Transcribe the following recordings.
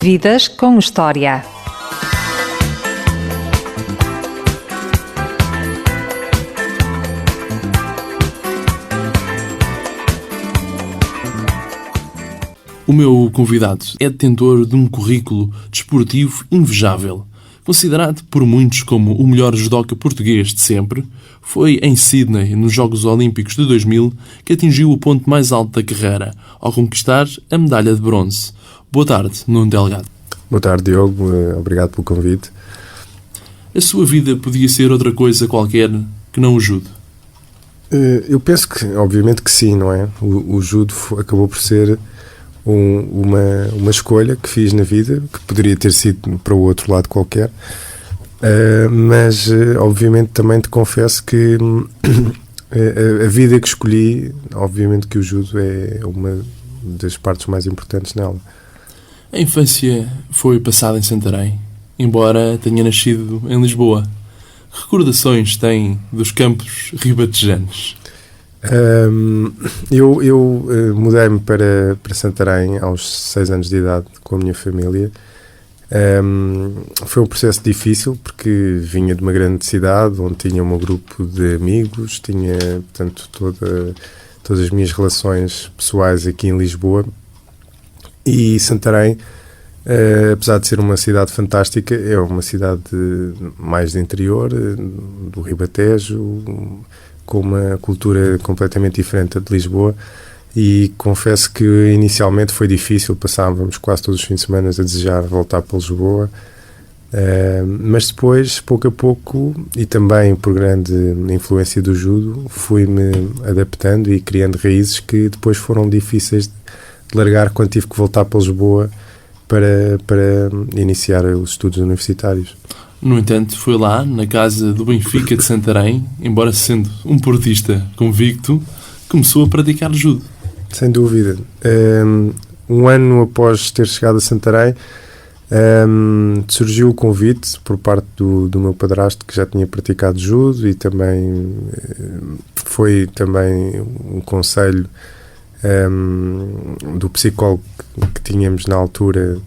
Vidas com História. O meu convidado é detentor de um currículo desportivo invejável. Considerado por muitos como o melhor judoca português de sempre, foi em Sydney, nos Jogos Olímpicos de 2000, que atingiu o ponto mais alto da carreira, ao conquistar a medalha de bronze. Boa tarde, Nuno Delgado. Boa tarde, Diogo. Obrigado pelo convite. A sua vida podia ser outra coisa qualquer que não o judo? Eu penso que, obviamente que sim, não é? O judo acabou por ser uma escolha que fiz na vida, que poderia ter sido para o outro lado qualquer, mas obviamente também te confesso que a vida que escolhi, obviamente que o judo é uma das partes mais importantes nela. A infância foi passada em Santarém, embora tenha nascido em Lisboa. Que recordações tem dos campos ribatejanos? Eu mudei-me para Santarém aos 6 anos de idade com a minha família. Foi um processo difícil porque vinha de uma grande cidade onde tinha um grupo de amigos, tinha, portanto, todas as minhas relações pessoais aqui em Lisboa. E Santarém, apesar de ser uma cidade fantástica, é uma cidade mais de interior, do Ribatejo, com uma cultura completamente diferente de Lisboa, e confesso que inicialmente foi difícil, passávamos quase todos os fins de semana a desejar voltar para Lisboa, mas depois, pouco a pouco, e também por grande influência do judo, fui-me adaptando e criando raízes que depois foram difíceis de largar quando tive que voltar para Lisboa para iniciar os estudos universitários. No entanto, foi lá, na casa do Benfica de Santarém, embora sendo um portista convicto, começou a praticar judo. Sem dúvida. Um ano após ter chegado a Santarém, surgiu o convite por parte do meu padrasto, que já tinha praticado judo, e também foi também um conselho do psicólogo que tínhamos na altura.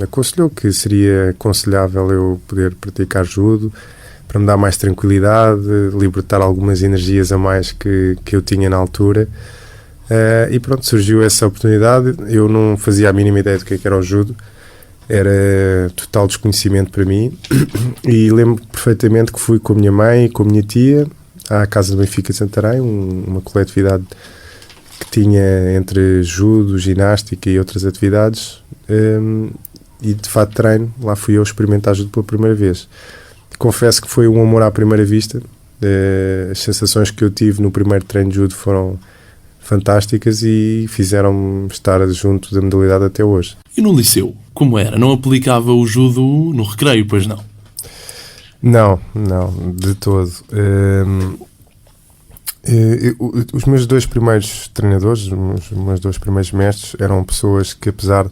Aconselhou que seria aconselhável eu poder praticar judo para me dar mais tranquilidade, libertar algumas energias a mais que eu tinha na altura, e pronto, surgiu essa oportunidade. Eu não fazia a mínima ideia do que era o judo, era total desconhecimento para mim, e lembro perfeitamente que fui com a minha mãe e com a minha tia à Casa do Benfica de Santarém, uma coletividade que tinha entre judo, ginástica e outras atividades, e de fato treino. Lá fui eu experimentar judo pela primeira vez. Confesso que foi um amor à primeira vista. As sensações que eu tive no primeiro treino de judo foram fantásticas e fizeram-me estar junto da modalidade até hoje. E no liceu, como era? Não aplicava o judo no recreio, pois não? Não, de todo. Os meus dois primeiros treinadores, os meus dois primeiros mestres, eram pessoas que, apesar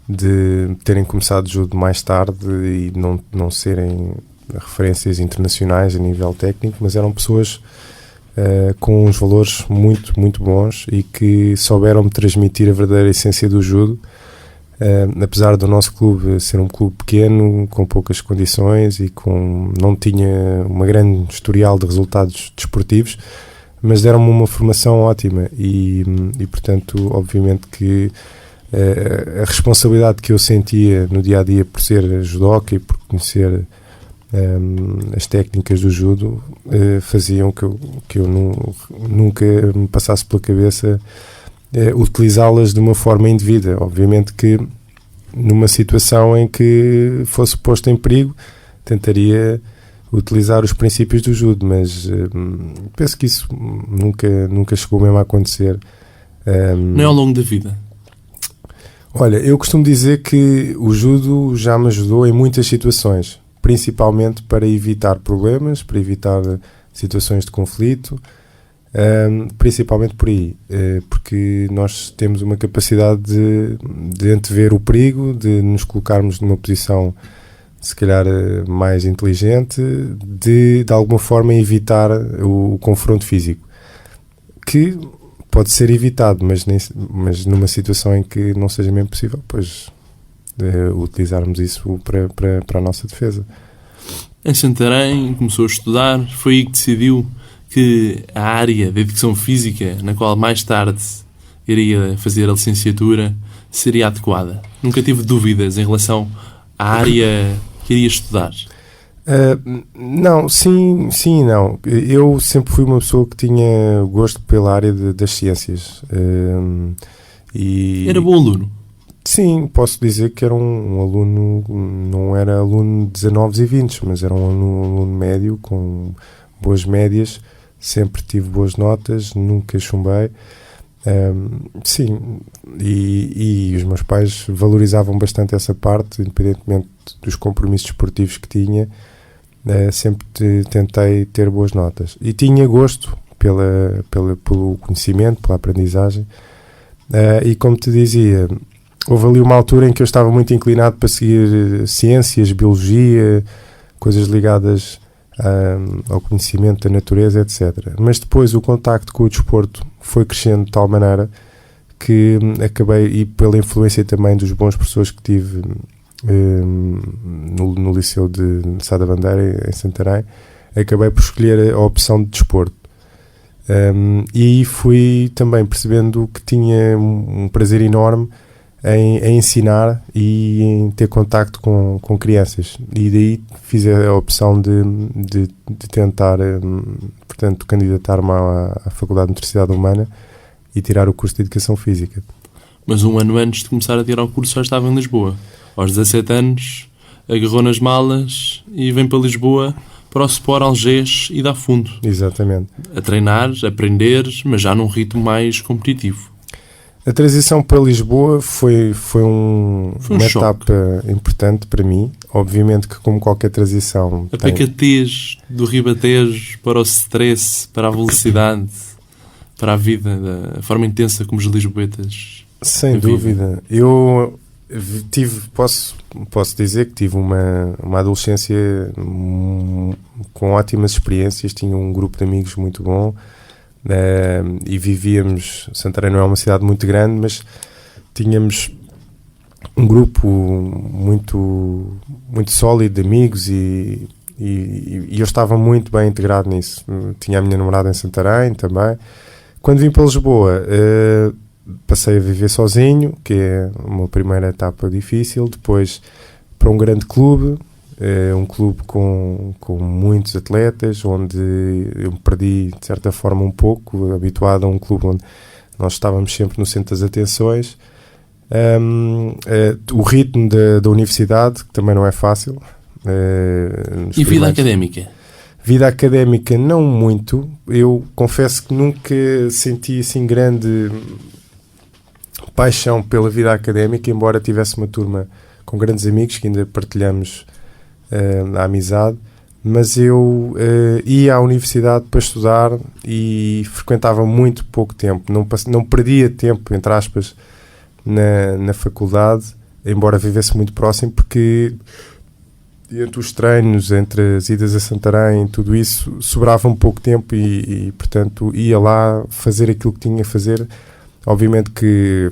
de terem começado judo mais tarde e não serem referências internacionais a nível técnico, mas eram pessoas com uns valores muito, muito bons e que souberam-me transmitir a verdadeira essência do judo. Apesar do nosso clube ser um clube pequeno, com poucas condições e não tinha uma grande historial de resultados desportivos, mas deram-me uma formação ótima e portanto, obviamente que a responsabilidade que eu sentia no dia-a-dia por ser judoca e por conhecer as técnicas do judo faziam que eu nunca me passasse pela cabeça utilizá-las de uma forma indevida. Obviamente que numa situação em que fosse posto em perigo, tentaria utilizar os princípios do judo, mas penso que isso nunca chegou mesmo a acontecer. Nem ao longo da vida? Olha, eu costumo dizer que o judo já me ajudou em muitas situações, principalmente para evitar problemas, para evitar situações de conflito, principalmente por aí, porque nós temos uma capacidade de antever o perigo, de nos colocarmos numa posição se calhar mais inteligente, de alguma forma evitar o confronto físico, que pode ser evitado, mas numa situação em que não seja mesmo possível, pois utilizarmos isso para a nossa defesa. Em Santarém começou a estudar, foi aí que decidiu que a área de Educação Física, na qual mais tarde iria fazer a licenciatura, seria adequada. Nunca tive dúvidas em relação à área que iria estudar. Não, sim e não. Eu sempre fui uma pessoa que tinha gosto pela área das ciências. Era bom aluno? Sim, posso dizer que era um aluno, não era aluno de 19 e 20, mas era um aluno médio, com boas médias, sempre tive boas notas, nunca chumbei. Sim, e os meus pais valorizavam bastante essa parte, independentemente dos compromissos esportivos que tinha, sempre tentei ter boas notas. E tinha gosto pelo conhecimento, pela aprendizagem, e como te dizia, houve ali uma altura em que eu estava muito inclinado para seguir ciências, biologia, coisas ligadas ao conhecimento da natureza, etc. Mas depois o contacto com o desporto foi crescendo de tal maneira que acabei, e pela influência também dos bons professores que tive no Liceu de Sá da Bandeira, em Santarém, acabei por escolher a opção de desporto. E aí fui também percebendo que tinha um prazer enorme em ensinar e em ter contacto com crianças, e daí fiz a opção de tentar, portanto, candidatar-me à Faculdade de Nutrição Humana e tirar o curso de Educação Física. Mas um ano antes de começar a tirar o curso já estava em Lisboa. Aos 17 anos agarrou nas malas e vem para Lisboa, para o Sport Algés, e dá fundo. Exatamente. A treinar, a aprender, mas já num ritmo mais competitivo. A transição para Lisboa foi uma etapa importante para mim. Obviamente que, como qualquer transição... A pacatez do Ribatejo para o stress, para a velocidade, para a vida, da forma intensa como os lisboetas. Sem dúvida. Eu posso dizer que tive uma adolescência com ótimas experiências. Tinha um grupo de amigos muito bom. E vivíamos, Santarém não é uma cidade muito grande, mas tínhamos um grupo muito sólido de amigos, e eu estava muito bem integrado nisso. Tinha a minha namorada em Santarém também. Quando vim para Lisboa, passei a viver sozinho, que é uma primeira etapa difícil. Depois para um grande clube, um clube com muitos atletas, onde eu me perdi de certa forma um pouco, habituado a um clube onde nós estávamos sempre no centro das atenções. O ritmo da universidade, que também não é fácil. E vida académica? Vida académica não muito. Eu confesso que nunca senti assim grande paixão pela vida académica, embora tivesse uma turma com grandes amigos que ainda partilhamos a amizade, mas eu ia à universidade para estudar e frequentava muito pouco tempo, não perdia tempo, entre aspas, na faculdade, embora vivesse muito próximo, porque entre os treinos, entre as idas a Santarém, tudo isso, sobrava um pouco tempo e portanto, ia lá fazer aquilo que tinha a fazer. Obviamente que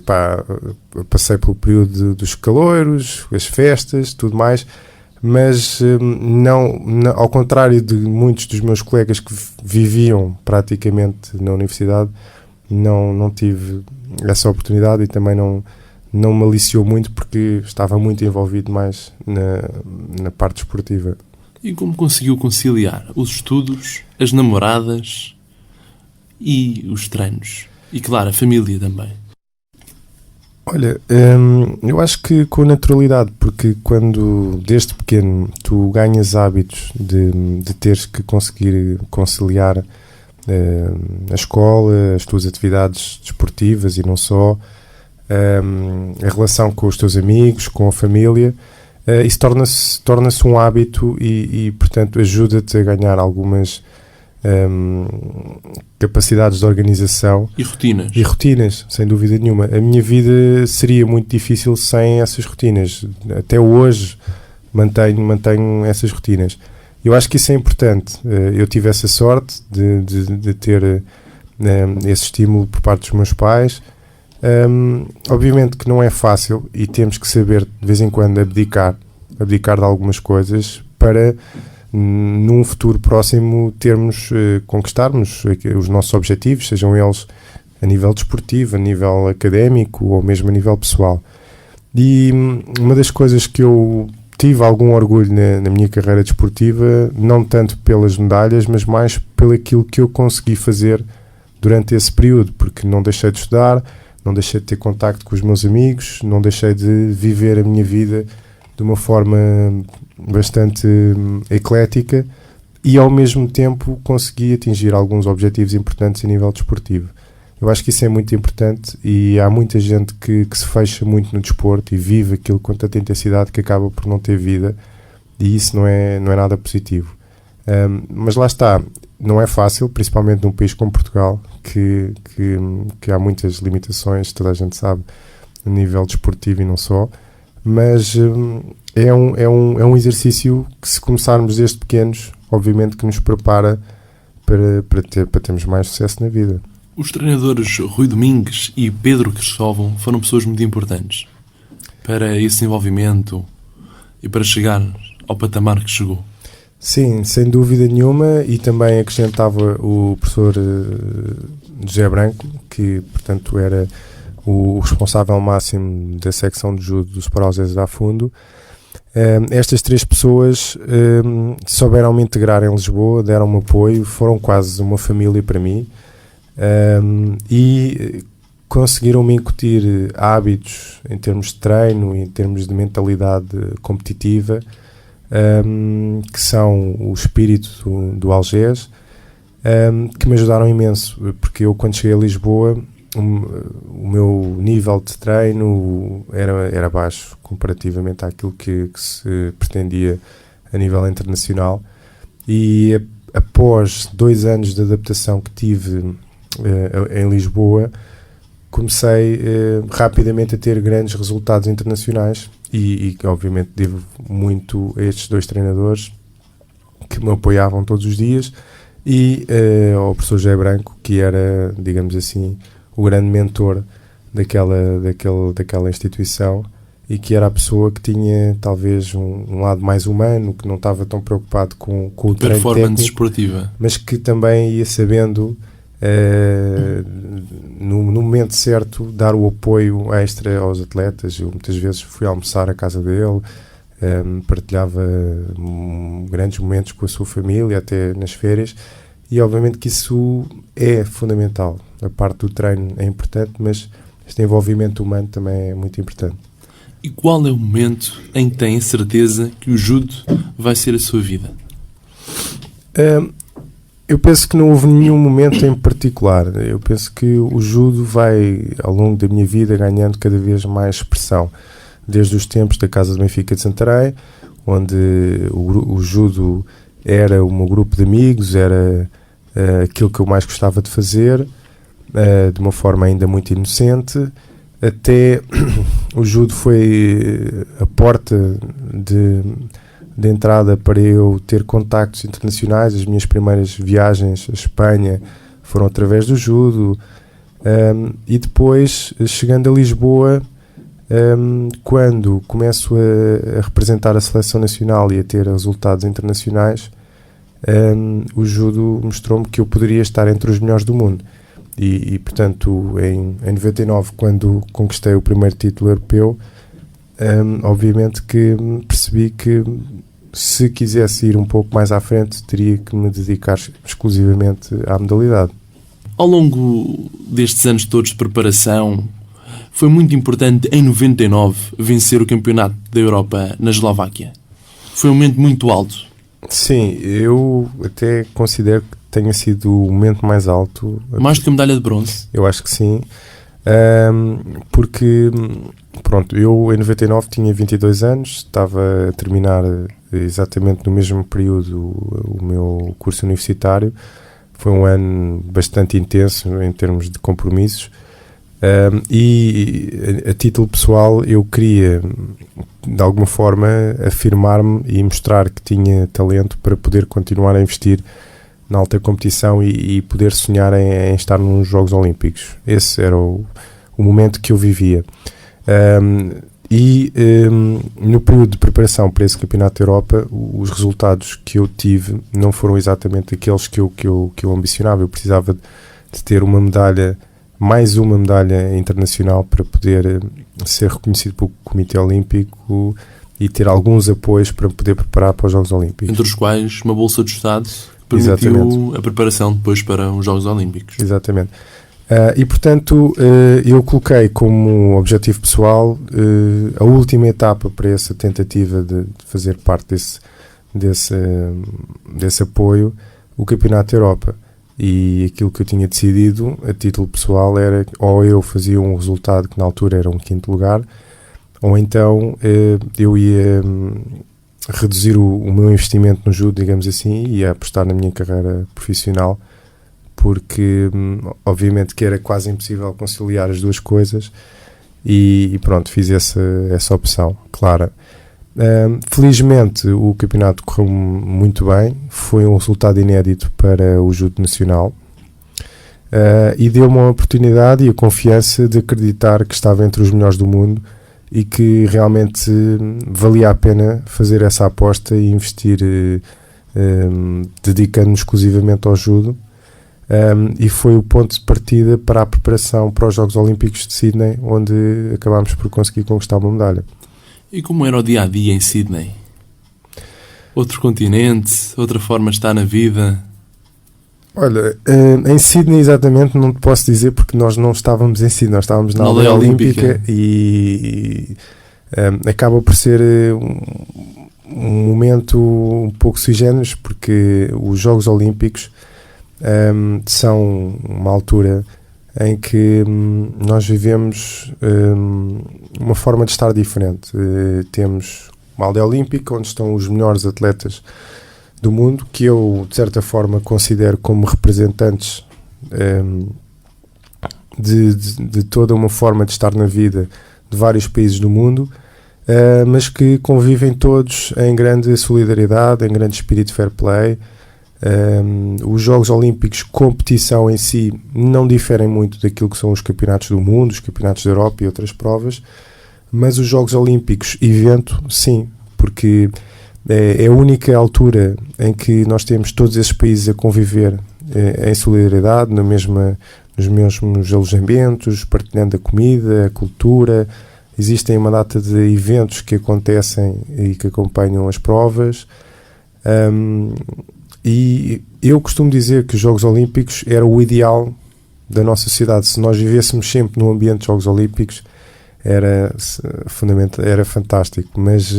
passei pelo período dos caloiros, as festas, tudo mais, mas não, ao contrário de muitos dos meus colegas que viviam praticamente na universidade, não tive essa oportunidade, e também não me aliciou muito, porque estava muito envolvido mais na parte esportiva. E como conseguiu conciliar os estudos, as namoradas e os treinos? E claro, a família também. Olha, eu acho que com naturalidade, porque quando desde pequeno tu ganhas hábitos de teres que conseguir conciliar a escola, as tuas atividades desportivas e não só, a relação com os teus amigos, com a família, isso torna-se um hábito e portanto ajuda-te a ganhar algumas capacidades de organização e rotinas. E rotinas, sem dúvida nenhuma. A minha vida seria muito difícil sem essas rotinas. Até hoje mantenho essas rotinas. Eu acho que isso é importante. Eu tive essa sorte de ter esse estímulo por parte dos meus pais, Obviamente que não é fácil e temos que saber de vez em quando abdicar de algumas coisas para num futuro próximo conquistarmos os nossos objetivos, sejam eles a nível desportivo, a nível académico ou mesmo a nível pessoal. E uma das coisas que eu tive algum orgulho na minha carreira desportiva, não tanto pelas medalhas, mas mais pelo aquilo que eu consegui fazer durante esse período, porque não deixei de estudar, não deixei de ter contacto com os meus amigos, não deixei de viver a minha vida de uma forma bastante eclética e ao mesmo tempo consegui atingir alguns objetivos importantes a nível desportivo. Eu acho que isso é muito importante e há muita gente que se fecha muito no desporto e vive aquilo com tanta intensidade que acaba por não ter vida, e isso não é nada positivo. Mas lá está, não é fácil, principalmente num país como Portugal, que há muitas limitações, toda a gente sabe, a nível desportivo e não só, mas é um exercício que, se começarmos desde pequenos, obviamente que nos prepara para termos mais sucesso na vida. Os treinadores Rui Domingues e Pedro Cristóvão foram pessoas muito importantes para esse desenvolvimento e para chegar ao patamar que chegou. Sim, sem dúvida nenhuma, e também acrescentava o professor José Branco, que, portanto, era o responsável máximo da secção de judo do Sport Ausés da Fundo. Estas três pessoas souberam me integrar em Lisboa, deram-me apoio, foram quase uma família para mim. E conseguiram-me incutir hábitos em termos de treino e em termos de mentalidade competitiva, que são o espírito do Algés, que me ajudaram imenso, porque eu, quando cheguei a Lisboa, o meu nível de treino era baixo comparativamente àquilo que se pretendia a nível internacional, e após 2 anos de adaptação que tive em Lisboa, comecei rapidamente a ter grandes resultados internacionais e obviamente devo muito a estes 2 treinadores que me apoiavam todos os dias, e ao professor José Branco, que era, digamos assim, o grande mentor daquela instituição, e que era a pessoa que tinha talvez um lado mais humano, que não estava tão preocupado com o treino performance técnico, esportiva, mas que também ia sabendo no momento certo dar o apoio extra aos atletas. Eu muitas vezes fui almoçar à casa dele, partilhava grandes momentos com a sua família, até nas férias, e obviamente que isso é fundamental. A parte do treino é importante, mas este envolvimento humano também é muito importante. E qual é o momento em que tem a certeza que o judo vai ser a sua vida? Eu penso que não houve nenhum momento em particular. Eu penso que o judo vai, ao longo da minha vida, ganhando cada vez mais expressão. Desde os tempos da Casa de Benfica de Santarém, onde o judo era o meu grupo de amigos, era aquilo que eu mais gostava de fazer, de uma forma ainda muito inocente, até o judo foi a porta de entrada para eu ter contactos internacionais. As minhas primeiras viagens à Espanha foram através do judo, e depois, chegando a Lisboa, quando começo a representar a seleção nacional e a ter resultados internacionais, o judo mostrou-me que eu poderia estar entre os melhores do mundo. E portanto, em 99, quando conquistei o primeiro título europeu, obviamente que percebi que, se quisesse ir um pouco mais à frente, teria que me dedicar exclusivamente à modalidade. Ao longo destes anos todos de preparação, foi muito importante, em 99, vencer o Campeonato da Europa na Eslováquia. Foi um momento muito alto. Sim, eu até considero que tenha sido o momento mais alto. Mais do que a medalha de bronze? Eu acho que sim, porque, pronto, eu em 99 tinha 22 anos, estava a terminar exatamente no mesmo período o meu curso universitário. Foi um ano bastante intenso em termos de compromissos, e a título pessoal eu queria, de alguma forma, afirmar-me e mostrar que tinha talento para poder continuar a investir na alta competição e poder sonhar em estar nos Jogos Olímpicos. Esse era o o momento que eu vivia. No período de preparação para esse Campeonato da Europa, os resultados que eu tive não foram exatamente aqueles que eu ambicionava. Eu precisava de ter uma medalha, mais uma medalha internacional, para poder ser reconhecido pelo Comitê Olímpico e ter alguns apoios para poder preparar para os Jogos Olímpicos. Entre os quais uma bolsa de Estado permitiu Exatamente. a preparação depois para os Jogos Olímpicos. Exatamente. E portanto eu coloquei como objetivo pessoal a última etapa para essa tentativa de fazer parte desse apoio, o Campeonato da Europa. E aquilo que eu tinha decidido a título pessoal era, ou eu fazia um resultado que na altura era um 5º lugar, ou então eu ia reduzir o meu investimento no judo, digamos assim, e ia apostar na minha carreira profissional, porque obviamente que era quase impossível conciliar as duas coisas, e pronto, fiz essa opção clara. Felizmente o campeonato correu muito bem, foi um resultado inédito para o judo nacional, e deu-me uma oportunidade e a confiança de acreditar que estava entre os melhores do mundo e que realmente valia a pena fazer essa aposta e investir, dedicando-me exclusivamente ao judo. E foi o ponto de partida para a preparação para os Jogos Olímpicos de Sydney, onde acabámos por conseguir conquistar uma medalha. E como era o dia-a-dia em Sydney? Outro continente, outra forma de estar na vida? Olha, em Sydney exatamente não te posso dizer, porque nós não estávamos em Sydney, nós estávamos na aldeia olímpica e acaba por ser um momento um pouco sui generis, porque os Jogos Olímpicos são uma altura em que nós vivemos uma forma de estar diferente. Temos uma aldeia olímpica onde estão os melhores atletas do mundo, que eu de certa forma considero como representantes de toda uma forma de estar na vida de vários países do mundo, mas que convivem todos em grande solidariedade, em grande espírito de fair play. Os Jogos Olímpicos, competição em si, não diferem muito daquilo que são os campeonatos do mundo, os campeonatos da Europa e outras provas, mas os Jogos Olímpicos, evento, sim, porque é a única altura em que nós temos todos esses países a conviver em solidariedade, nos mesmos alojamentos, partilhando a comida, a cultura. Existem uma data de eventos que acontecem e que acompanham as provas. E eu costumo dizer que os Jogos Olímpicos era o ideal da nossa sociedade. Se nós vivêssemos sempre num ambiente de Jogos Olímpicos, era fundamental, era fantástico. Mas,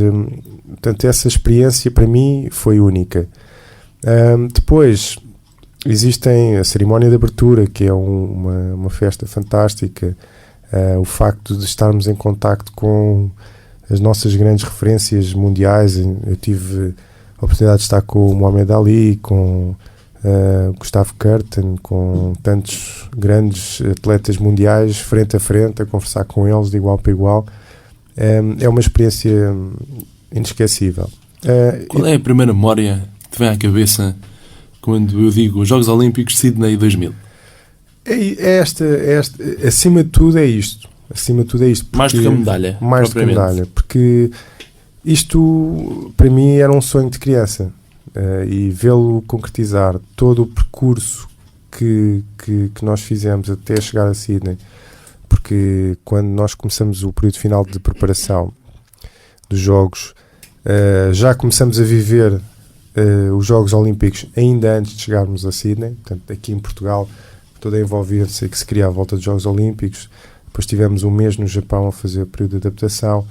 portanto, essa experiência para mim foi única. Depois, existem a cerimónia de abertura, que é uma festa fantástica. O facto de estarmos em contacto com as nossas grandes referências mundiais. Eu tive a oportunidade de estar com o Muhammad Ali, com Gustavo Kuerten, com tantos grandes atletas mundiais frente a frente, a conversar com eles de igual para igual. É uma experiência inesquecível. Qual é a primeira memória que te vem à cabeça quando eu digo os Jogos Olímpicos de Sydney 2000? Acima de tudo é isto. Mais do que a medalha. Mais do que a medalha. Porque isto, para mim, era um sonho de criança. E vê-lo concretizar, todo o percurso que nós fizemos até chegar a Sydney, porque quando nós começamos o período final de preparação dos Jogos, já começamos a viver os Jogos Olímpicos ainda antes de chegarmos a Sydney. Portanto, aqui em Portugal, toda a envolvência que se cria à volta dos Jogos Olímpicos. Depois tivemos um mês no Japão a fazer o período de adaptação.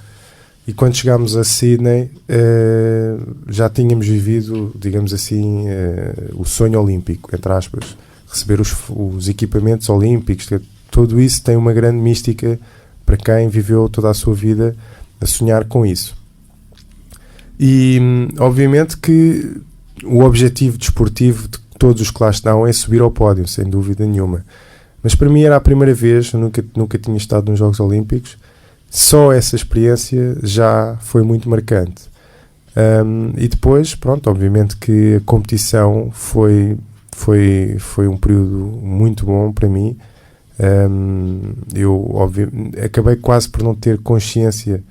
E quando chegámos a Sydney, já tínhamos vivido, digamos assim, o sonho olímpico, entre aspas. Receber os equipamentos olímpicos. Tudo isso tem uma grande mística para quem viveu toda a sua vida a sonhar com isso. E, obviamente, que o objetivo desportivo de todos os que lá estão é subir ao pódio, sem dúvida nenhuma. Mas para mim era a primeira vez, eu nunca tinha estado nos Jogos Olímpicos. Só essa experiência já foi muito marcante. E depois, pronto, obviamente que a competição foi um período muito bom para mim. Acabei quase por não ter consciência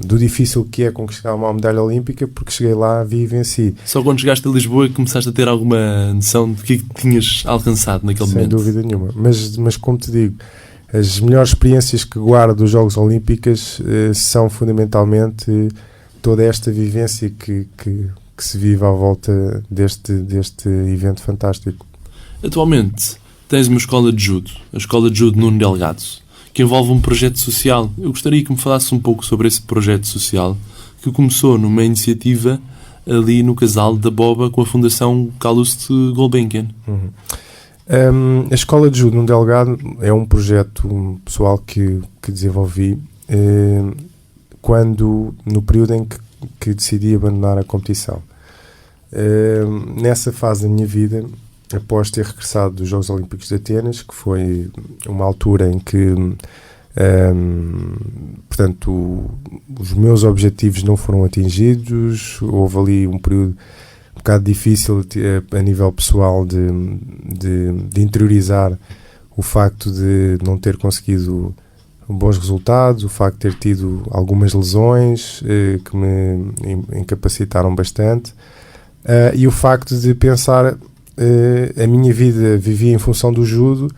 do difícil que é conquistar uma medalha olímpica, porque cheguei lá, vi e venci. Só quando chegaste a Lisboa começaste a ter alguma noção de que tinhas alcançado naquele momento? Sem dúvida nenhuma. Mas como te digo, as melhores experiências que guardo dos Jogos Olímpicos são fundamentalmente toda esta vivência que se vive à volta deste evento fantástico. Atualmente tens uma escola de judo, a Escola de Judo Nuno Delgado, que envolve um projeto social. Eu gostaria que me falasse um pouco sobre esse projeto social, que começou numa iniciativa ali no Casal da Boba com a Fundação Calouste Gulbenkian. A Escola de Judo Nuno Delgado é um projeto pessoal que desenvolvi no período em que decidi abandonar a competição. Nessa fase da minha vida, após ter regressado dos Jogos Olímpicos de Atenas, que foi uma altura em que portanto, os meus objetivos não foram atingidos, houve ali um período um bocado difícil a nível pessoal de interiorizar o facto de não ter conseguido bons resultados, o facto de ter tido algumas lesões que me incapacitaram bastante, e o facto de pensar a minha vida vivia em função do judo,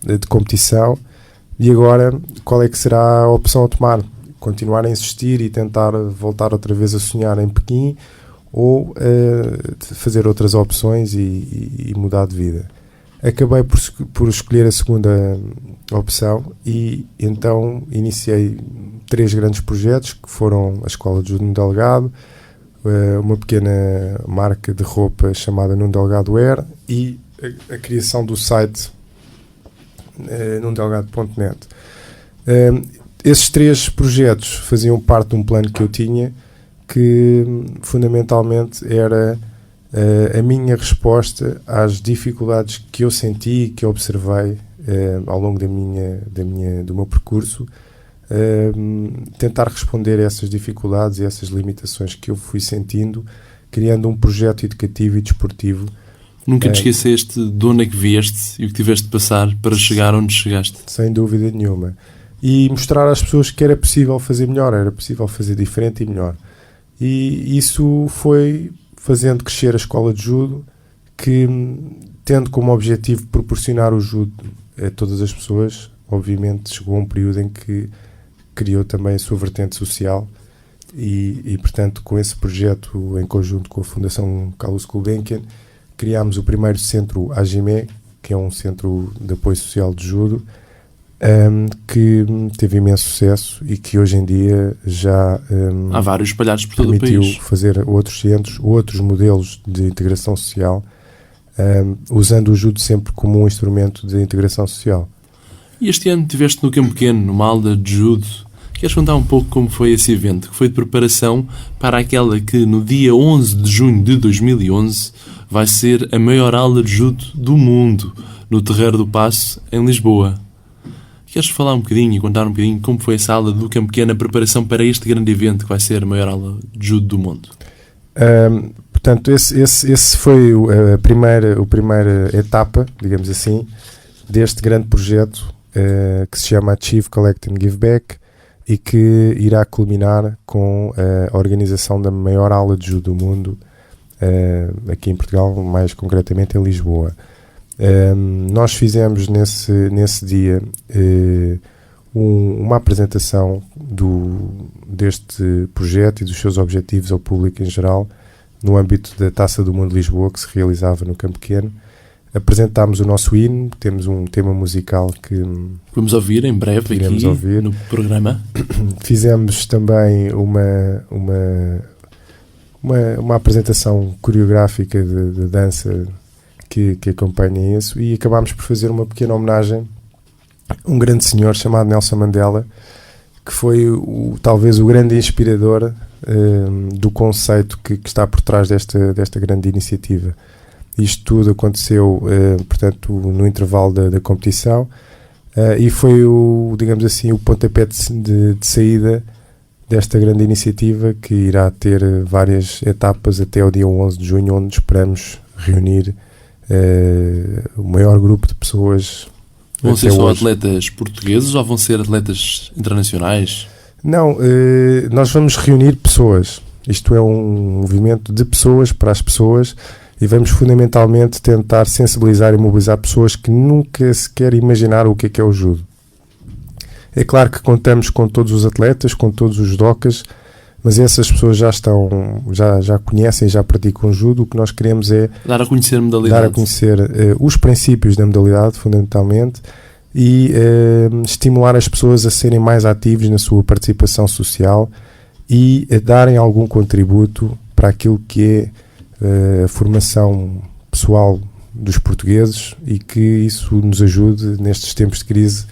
de competição, e agora qual é que será a opção a tomar? Continuar a insistir e tentar voltar outra vez a sonhar em Pequim, ou fazer outras opções e mudar de vida? Acabei por escolher a segunda opção, e então iniciei 3 grandes projetos, que foram a Escola de Judo Nuno Delgado, uma pequena marca de roupa chamada Nuno Delgado Wear, e a criação do site nundelgado.net. Esses 3 projetos faziam parte de um plano que eu tinha, que fundamentalmente era a minha resposta às dificuldades que eu senti e que eu observei ao longo do meu percurso, tentar responder a essas dificuldades e essas limitações que eu fui sentindo, criando um projeto educativo e desportivo. Nunca te esqueceste de onde é que vieste e o que tiveste de passar para chegar onde chegaste? Sem dúvida nenhuma. E mostrar às pessoas que era possível fazer melhor, era possível fazer diferente e melhor. E isso foi fazendo crescer a escola de judo, que, tendo como objetivo proporcionar o judo a todas as pessoas, obviamente chegou a um período em que criou também a sua vertente social, e portanto, com esse projeto, em conjunto com a Fundação Calouste Gulbenkian, criámos o primeiro centro AGME, que é um centro de apoio social de judo, que teve imenso sucesso e que hoje em dia já há vários espalhados por todo o país. Permitiu fazer outros centros, outros modelos de integração social, usando o judo sempre como um instrumento de integração social. E este ano estiveste no Campo Pequeno, numa aula de judo. Queres contar um pouco como foi esse evento, que foi de preparação para aquela que no dia 11 de junho de 2011 vai ser a maior aula de judo do mundo, no Terreiro do Paço, em Lisboa? Queres falar um bocadinho e contar um bocadinho como foi essa aula do Campo Pequeno, a preparação para este grande evento que vai ser a maior aula de judo do mundo? Portanto, esse foi a primeira etapa, digamos assim, deste grande projeto que se chama Achieve, Collect and Give Back, e que irá culminar com a organização da maior aula de judo do mundo aqui em Portugal, mais concretamente em Lisboa. Nós fizemos nesse dia uma apresentação deste projeto e dos seus objetivos ao público em geral, no âmbito da Taça do Mundo de Lisboa, que se realizava no Campo Pequeno. Apresentámos o nosso hino, temos um tema musical que vamos ouvir em breve aqui no programa. Fizemos também uma apresentação coreográfica de dança que acompanha isso, e acabámos por fazer uma pequena homenagem a um grande senhor chamado Nelson Mandela, que foi talvez o grande inspirador do conceito que está por trás desta grande iniciativa. Isto tudo aconteceu, portanto, no intervalo da competição, e foi digamos assim, o pontapé de saída desta grande iniciativa, que irá ter várias etapas até o dia 11 de junho, onde esperamos reunir o maior grupo de pessoas Vão ser até só hoje. atletas portugueses ou vão ser atletas internacionais? Não, nós vamos reunir pessoas. Isto é um movimento de pessoas para as pessoas e vamos fundamentalmente tentar sensibilizar e mobilizar pessoas que nunca sequer imaginaram o que é o judo. É claro que contamos com todos os atletas, com todos os judocas, mas essas pessoas já conhecem, já praticam judo. O que nós queremos é Dar a conhecer a modalidade. dar a conhecer os princípios da modalidade, fundamentalmente, e estimular as pessoas a serem mais ativos na sua participação social e a darem algum contributo para aquilo que é a formação pessoal dos portugueses e que isso nos ajude nestes tempos de crise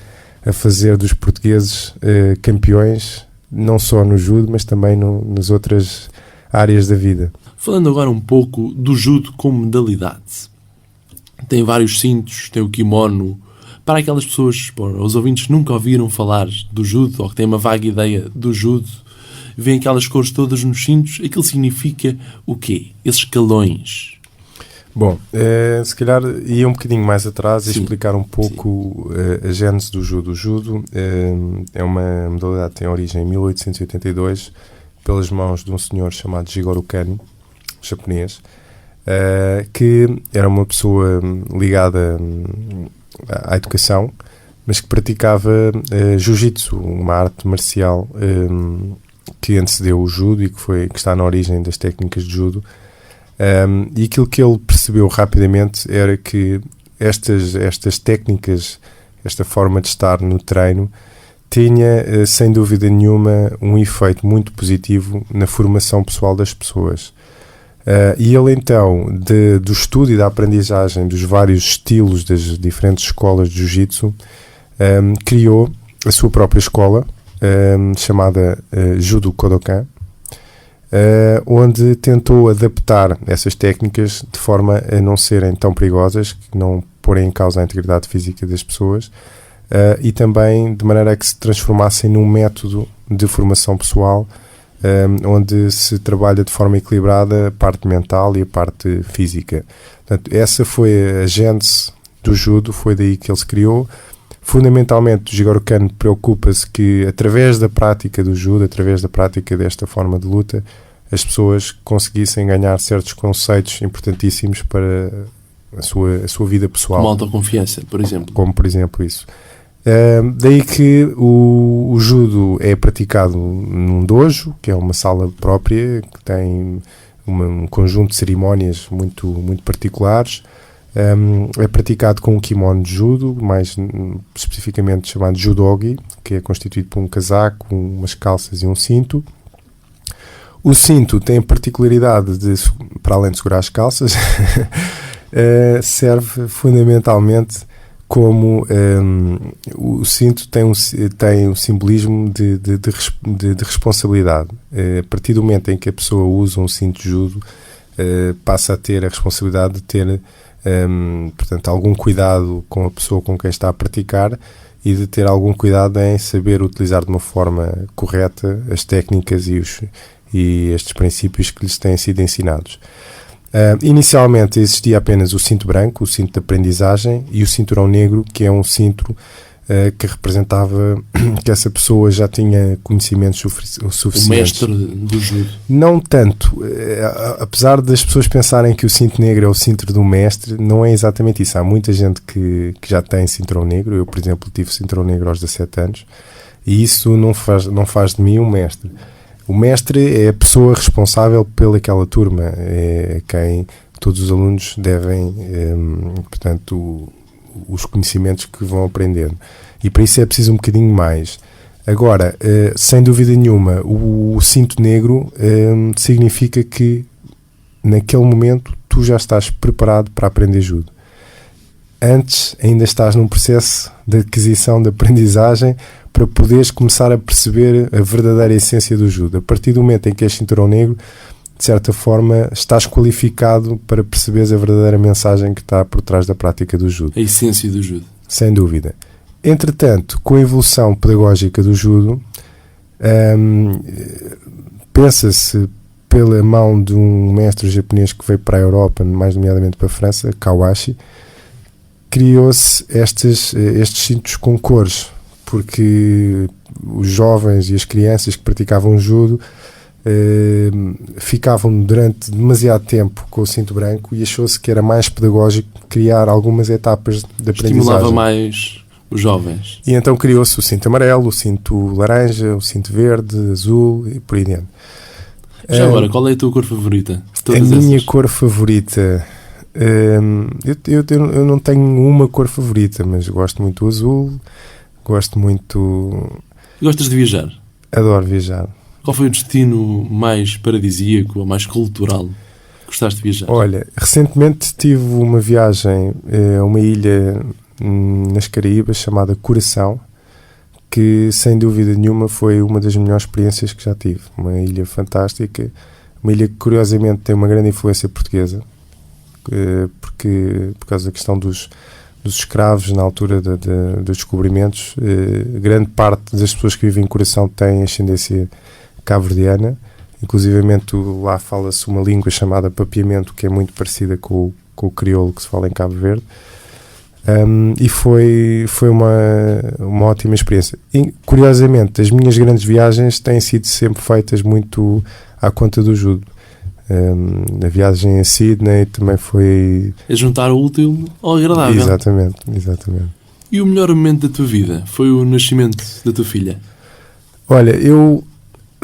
a fazer dos portugueses campeões, não só no judo, mas também nas outras áreas da vida. Falando agora um pouco do judo como modalidade. Tem vários cintos, tem o kimono. Para aquelas pessoas, os ouvintes que nunca ouviram falar do judo ou que têm uma vaga ideia do judo, veem aquelas cores todas nos cintos, aquilo significa o quê? Esses escalões. Bom, se calhar ia um bocadinho mais atrás e Sim. explicar um pouco a gênese do judo. O judo é uma modalidade que tem origem em 1882 pelas mãos de um senhor chamado Jigoro Kano, japonês, que era uma pessoa ligada à educação, mas que praticava jiu-jitsu, uma arte marcial que antecedeu o judo e que está na origem das técnicas de judo. E aquilo que ele percebeu rapidamente era que estas técnicas, esta forma de estar no treino, tinha, sem dúvida nenhuma, um efeito muito positivo na formação pessoal das pessoas. E ele, então, do estudo e da aprendizagem dos vários estilos das diferentes escolas de jiu-jitsu, criou a sua própria escola, chamada Judo Kodokan, onde tentou adaptar essas técnicas de forma a não serem tão perigosas, que não porem em causa a integridade física das pessoas, e também de maneira a que se transformassem num método de formação pessoal, onde se trabalha de forma equilibrada a parte mental e a parte física. Portanto, essa foi a gênese do judo, foi daí que ele se criou. Fundamentalmente, o Jigoro Kano preocupa-se que, através da prática do judo, através da prática desta forma de luta, as pessoas conseguissem ganhar certos conceitos importantíssimos para a sua vida pessoal. Como autoconfiança, por exemplo. Como, por exemplo, isso. Daí que o judo é praticado num dojo, que é uma sala própria, que tem um conjunto de cerimónias muito, muito particulares. É praticado com um kimono de judo, mais especificamente chamado judogi, que é constituído por um casaco, umas calças e um cinto. O cinto tem a particularidade de, para além de segurar as calças, serve fundamentalmente como o cinto tem um simbolismo de responsabilidade. A partir do momento em que a pessoa usa um cinto de judo, passa a ter a responsabilidade de ter portanto, algum cuidado com a pessoa com quem está a praticar e de ter algum cuidado em saber utilizar de uma forma correta as técnicas e estes princípios que lhes têm sido ensinados. Inicialmente existia apenas o cinto branco, o cinto de aprendizagem, e o cinturão negro, que é um cinto que representava que essa pessoa já tinha conhecimentos suficientes. O mestre do judo. Não tanto. Apesar das pessoas pensarem que o cinto negro é o cinto do mestre, não é exatamente isso. Há muita gente que já tem cinturão negro. Eu, por exemplo, tive cinturão negro aos 17 anos, e isso não faz de mim um mestre. O mestre é a pessoa responsável pelaquela turma, é quem todos os alunos devem, portanto, os conhecimentos que vão aprendendo. E para isso é preciso um bocadinho mais. Agora, sem dúvida nenhuma, o cinto negro significa que, naquele momento, tu já estás preparado para aprender judo. Antes, ainda estás num processo de aquisição, de aprendizagem, para poderes começar a perceber a verdadeira essência do judo. A partir do momento em que és cinturão negro, de certa forma, estás qualificado para perceberes a verdadeira mensagem que está por trás da prática do judo. A essência do judo. Sem dúvida. Entretanto, com a evolução pedagógica do judo, pensa-se pela mão de um mestre japonês que veio para a Europa, mais nomeadamente para a França, Kawashi, criou-se estes cintos com cores, porque os jovens e as crianças que praticavam judo ficavam durante demasiado tempo com o cinto branco, e achou-se que era mais pedagógico criar algumas etapas de aprendizagem. Estimulava mais os jovens. E então criou-se o cinto amarelo, o cinto laranja, o cinto verde, azul e por aí dentro. Já agora, qual é a tua cor favorita? A minha cor favorita... eu não tenho uma cor favorita, mas gosto muito do azul, gosto muito... Gostas de viajar? Adoro viajar. Qual foi o destino mais paradisíaco ou mais cultural que gostaste de viajar? Olha, recentemente tive uma viagem a uma ilha nas Caraíbas chamada Curaçao, que sem dúvida nenhuma foi uma das melhores experiências que já tive. Uma ilha fantástica, uma ilha que curiosamente tem uma grande influência portuguesa, porque por causa da questão dos escravos na altura dos descobrimentos, grande parte das pessoas que vivem em Curaçao têm ascendência cabo-verdiana. Inclusivamente lá fala-se uma língua chamada papiamento, que é muito parecida com o crioulo que se fala em Cabo Verde. E foi uma ótima experiência. E, curiosamente, as minhas grandes viagens têm sido sempre feitas muito à conta do judo. A viagem a Sydney também foi... É juntar o útil ao agradável. Exatamente. E o melhor momento da tua vida foi o nascimento da tua filha? Olha, eu,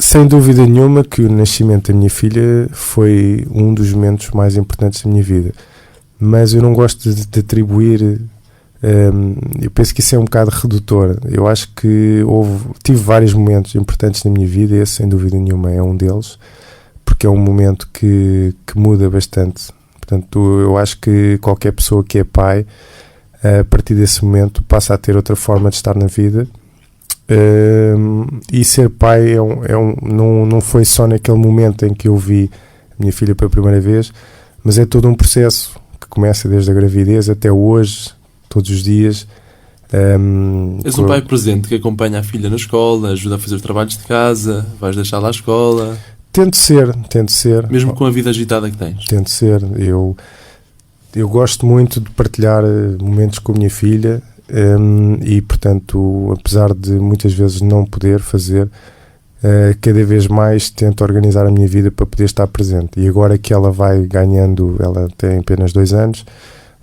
sem dúvida nenhuma, que o nascimento da minha filha foi um dos momentos mais importantes da minha vida. Mas eu não gosto de atribuir... eu penso que isso é um bocado redutor. Eu acho que tive vários momentos importantes na minha vida, e esse, sem dúvida nenhuma, é um deles, porque é um momento que muda bastante. Portanto, eu acho que qualquer pessoa que é pai, a partir desse momento, passa a ter outra forma de estar na vida. E ser pai não foi só naquele momento em que eu vi a minha filha pela primeira vez, mas é todo um processo que começa desde a gravidez até hoje, todos os dias. És um pai presente que acompanha a filha na escola, ajuda a fazer os trabalhos de casa, vais deixá-la à escola... Tento ser. Mesmo com a vida agitada que tens? Tento ser. Eu gosto muito de partilhar momentos com a minha filha, e, portanto, apesar de muitas vezes não poder fazer, cada vez mais tento organizar a minha vida para poder estar presente. E agora que ela vai ganhando, ela tem apenas 2 anos,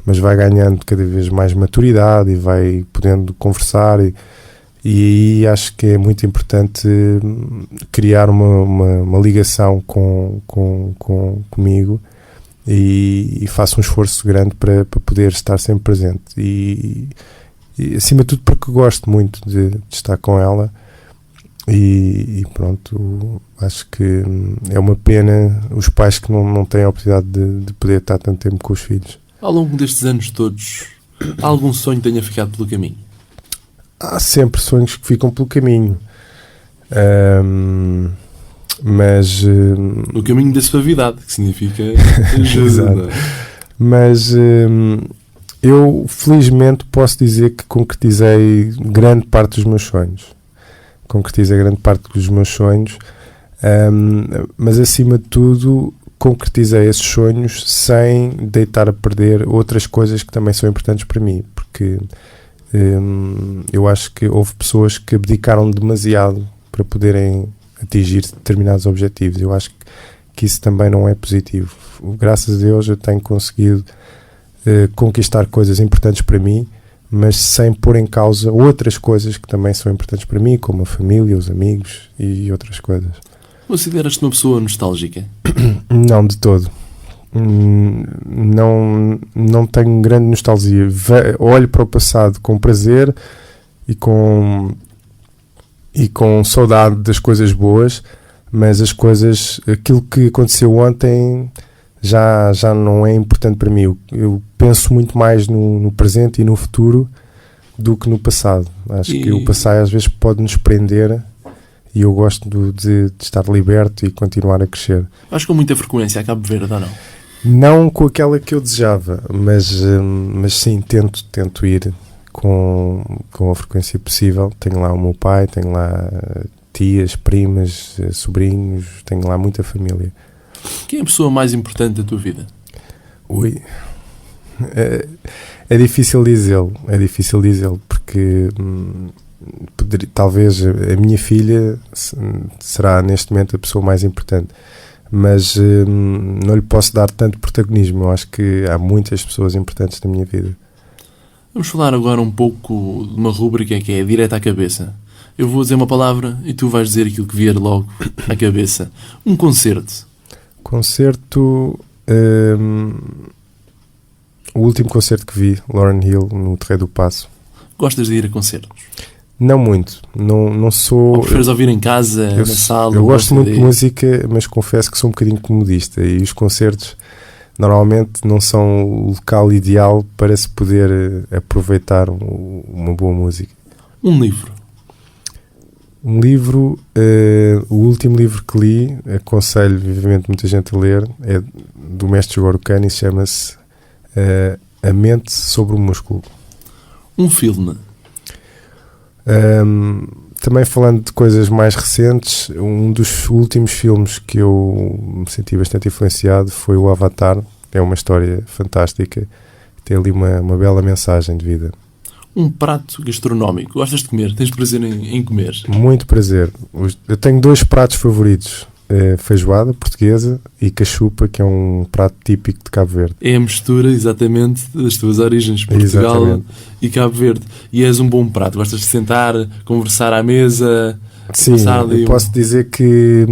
mas vai ganhando cada vez mais maturidade e vai podendo conversar, e acho que é muito importante criar uma ligação comigo, e faço um esforço grande para poder estar sempre presente, e acima de tudo porque gosto muito de estar com ela, e pronto, acho que é uma pena os pais que não têm a oportunidade de poder estar tanto tempo com os filhos. Ao longo destes anos todos, há algum sonho que tenha ficado pelo caminho? Há sempre sonhos que ficam pelo caminho, mas... no caminho da suavidade, que significa ajuda. Mas eu, felizmente, posso dizer que concretizei grande parte dos meus sonhos. Mas, acima de tudo, concretizei esses sonhos sem deitar a perder outras coisas que também são importantes para mim, porque... eu acho que houve pessoas que abdicaram demasiado para poderem atingir determinados objetivos. Eu acho que isso também não é positivo. Graças a Deus eu tenho conseguido conquistar coisas importantes para mim, mas sem pôr em causa outras coisas que também são importantes para mim, como a família, os amigos e outras coisas. Consideras-te uma pessoa nostálgica? Não, de todo. Não tenho grande nostalgia. Olho para o passado com prazer e com saudade das coisas boas, mas aquilo que aconteceu ontem já não é importante para mim. Eu penso muito mais no presente e no futuro do que no passado. Acho que o passado às vezes pode nos prender, e eu gosto de estar liberto e continuar a crescer. Acho que com muita frequência a Cabo Verde, ou não? Não com aquela que eu desejava, mas sim, tento ir com a frequência possível. Tenho lá o meu pai, tenho lá tias, primas, sobrinhos, tenho lá muita família. Quem é a pessoa mais importante da tua vida? É difícil dizê-lo, porque talvez a minha filha será neste momento a pessoa mais importante, mas não lhe posso dar tanto protagonismo. Eu acho que há muitas pessoas importantes na minha vida. Vamos falar agora um pouco de uma rúbrica que é direta à cabeça. Eu vou dizer uma palavra e tu vais dizer aquilo que vier logo à cabeça. Um concerto. Concerto... o último concerto que vi, Lauryn Hill, no Terreiro do Paço. Gostas de ir a concertos? Não muito. Não sou... Ou preferes ouvir em casa, na sala? Eu gosto muito de música, mas confesso que sou um bocadinho comodista. E os concertos normalmente não são o local ideal para se poder aproveitar uma boa música. Um livro. Um livro, o último livro que li, aconselho vivamente muita gente a ler, é do mestre Jigoro Kano e chama-se A Mente sobre o Músculo. Um filme. Também falando de coisas mais recentes, um dos últimos filmes que eu me senti bastante influenciado foi o Avatar. É uma história fantástica, tem ali uma bela mensagem de vida. Um prato gastronómico. Gostas de comer? Tens prazer em comer? Muito prazer. Eu tenho 2 pratos favoritos. Feijoada portuguesa e cachupa, que é um prato típico de Cabo Verde. É a mistura, exatamente, das tuas origens, Portugal Exatamente. E Cabo Verde. E és um bom prato. Gostas de sentar, conversar à mesa? Sim, eu posso dizer que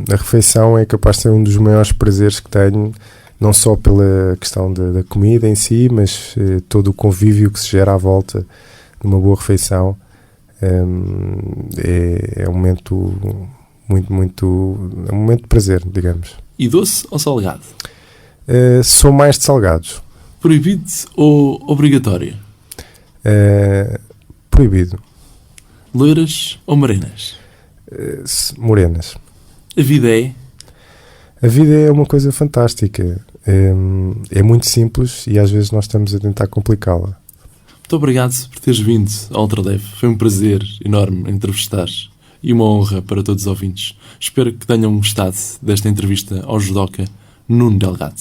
a refeição é capaz de ser um dos maiores prazeres que tenho, não só pela questão da comida em si, mas todo o convívio que se gera à volta de uma boa refeição. É um momento é um momento de prazer, digamos. E doce ou salgado? Sou mais de salgados. Proibido ou obrigatório? Proibido. Loiras ou morenas? Morenas. A vida é? A vida é uma coisa fantástica. É muito simples e às vezes nós estamos a tentar complicá-la. Muito obrigado por teres vindo ao Ultraleve. Foi um prazer enorme entrevistar-te e uma honra para todos os ouvintes. Espero que tenham gostado desta entrevista ao judoca Nuno Delgado.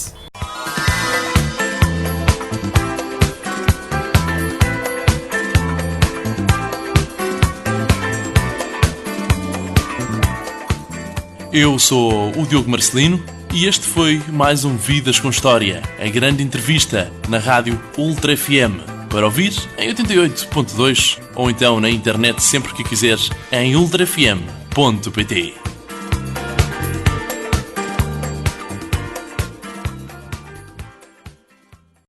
Eu sou o Diogo Marcelino e este foi mais um Vidas com História, a grande entrevista na rádio Ultra FM. Para ouvir em 88.2 ou então na internet sempre que quiseres em ultrafm.pt.